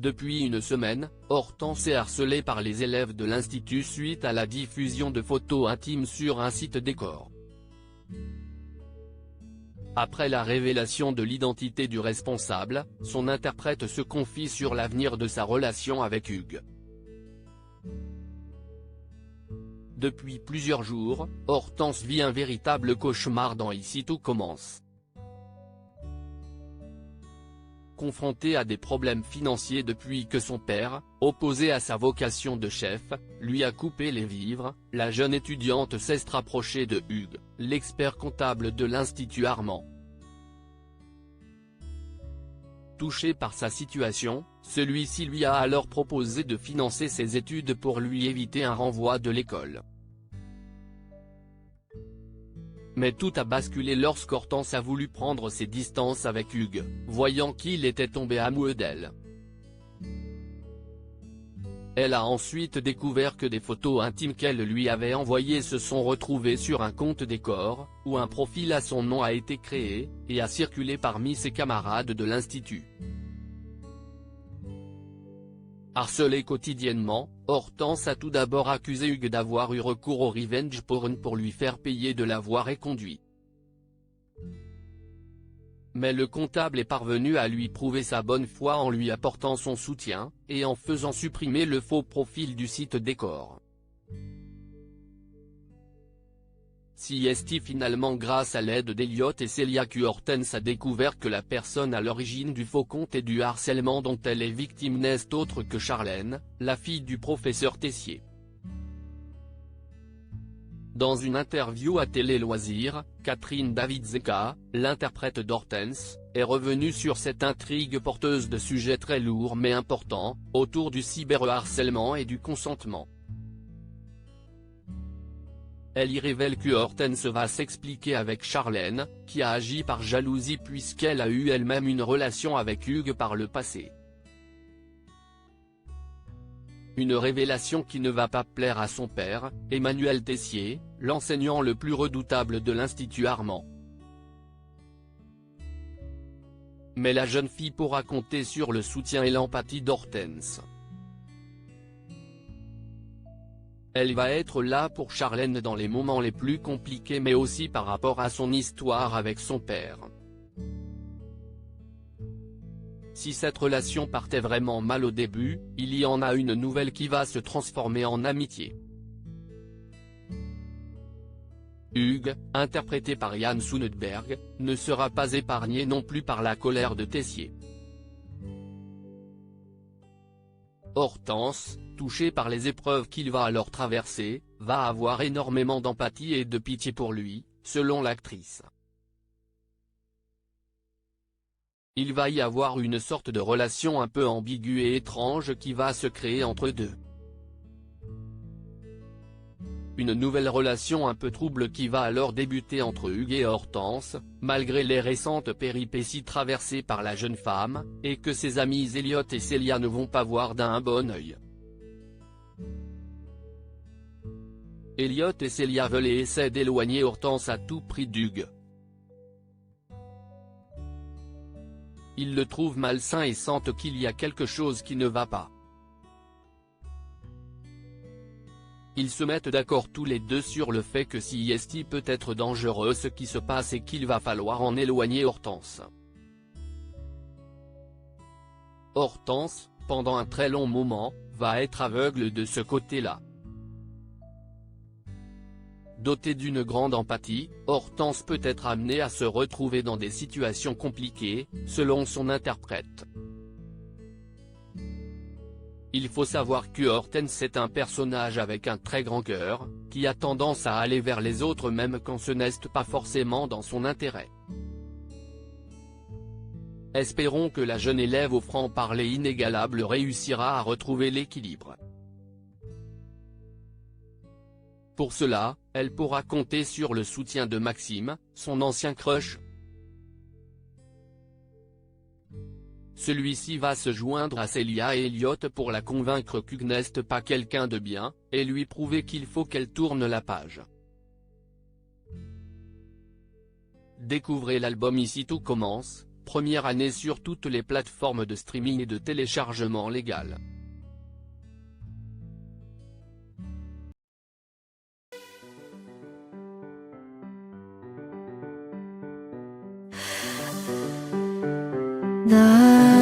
Depuis une semaine, Hortense est harcelée par les élèves de l'institut suite à la diffusion de photos intimes sur un site décor. Après la révélation de l'identité du responsable, son interprète se confie sur l'avenir de sa relation avec Hugues. Depuis plusieurs jours, Hortense vit un véritable cauchemar dans Ici tout commence. Confrontée à des problèmes financiers depuis que son père, opposé à sa vocation de chef, lui a coupé les vivres, la jeune étudiante s'est rapprochée de Hugues, l'expert comptable de l'Institut Armand. Touché par sa situation, celui-ci lui a alors proposé de financer ses études pour lui éviter un renvoi de l'école. Mais tout a basculé lorsqu'Hortense a voulu prendre ses distances avec Hugues, voyant qu'il était tombé amoureux d'elle. Elle a ensuite découvert que des photos intimes qu'elle lui avait envoyées se sont retrouvées sur un compte décor, où un profil à son nom a été créé, et a circulé parmi ses camarades de l'institut. Harcelée quotidiennement, Hortense a tout d'abord accusé Hugues d'avoir eu recours au revenge porn pour lui faire payer de l'avoir et conduit. Mais le comptable est parvenu à lui prouver sa bonne foi en lui apportant son soutien, et en faisant supprimer le faux profil du site décor. Si est finalement grâce à l'aide d'Elliot et Célia que Hortense a découvert que la personne à l'origine du faux compte et du harcèlement dont elle est victime n'est autre que Charlène, la fille du professeur Tessier. Dans une interview à Télé Loisirs, Catherine Davidzeka, l'interprète d'Hortense, est revenue sur cette intrigue porteuse de sujets très lourds mais importants, autour du cyberharcèlement et du consentement. Elle y révèle que Hortense va s'expliquer avec Charlène, qui a agi par jalousie puisqu'elle a eu elle-même une relation avec Hugues par le passé. Une révélation qui ne va pas plaire à son père, Emmanuel Tessier, l'enseignant le plus redoutable de l'Institut Armand. Mais la jeune fille pourra compter sur le soutien et l'empathie d'Hortense. Elle va être là pour Charlène dans les moments les plus compliqués mais aussi par rapport à son histoire avec son père. Si cette relation partait vraiment mal au début, il y en a une nouvelle qui va se transformer en amitié. Hugues, interprété par Yann Sundberg, ne sera pas épargné non plus par la colère de Tessier. Hortense, touchée par les épreuves qu'il va alors traverser, va avoir énormément d'empathie et de pitié pour lui, selon l'actrice. Il va y avoir une sorte de relation un peu ambiguë et étrange qui va se créer entre deux. Une nouvelle relation un peu trouble qui va alors débuter entre Hugues et Hortense, malgré les récentes péripéties traversées par la jeune femme, et que ses amis Elliot et Célia ne vont pas voir d'un bon œil. Elliot et Célia veulent et essaient d'éloigner Hortense à tout prix d'Hugues. Ils le trouvent malsain et sentent qu'il y a quelque chose qui ne va pas. Ils se mettent d'accord tous les deux sur le fait que si est peut être dangereux ce qui se passe et qu'il va falloir en éloigner Hortense. Hortense, pendant un très long moment, va être aveugle de ce côté-là. Dotée d'une grande empathie, Hortense peut être amenée à se retrouver dans des situations compliquées, selon son interprète. Il faut savoir que Hortense est un personnage avec un très grand cœur, qui a tendance à aller vers les autres même quand ce n'est pas forcément dans son intérêt. Espérons que la jeune élève au franc-parler inégalable réussira à retrouver l'équilibre. Pour cela, elle pourra compter sur le soutien de Maxime, son ancien crush. Celui-ci va se joindre à Célia et Elliot pour la convaincre qu'Hugues n'est pas quelqu'un de bien, et lui prouver qu'il faut qu'elle tourne la page. Découvrez l'album Ici tout commence, première année sur toutes les plateformes de streaming et de téléchargement légal. The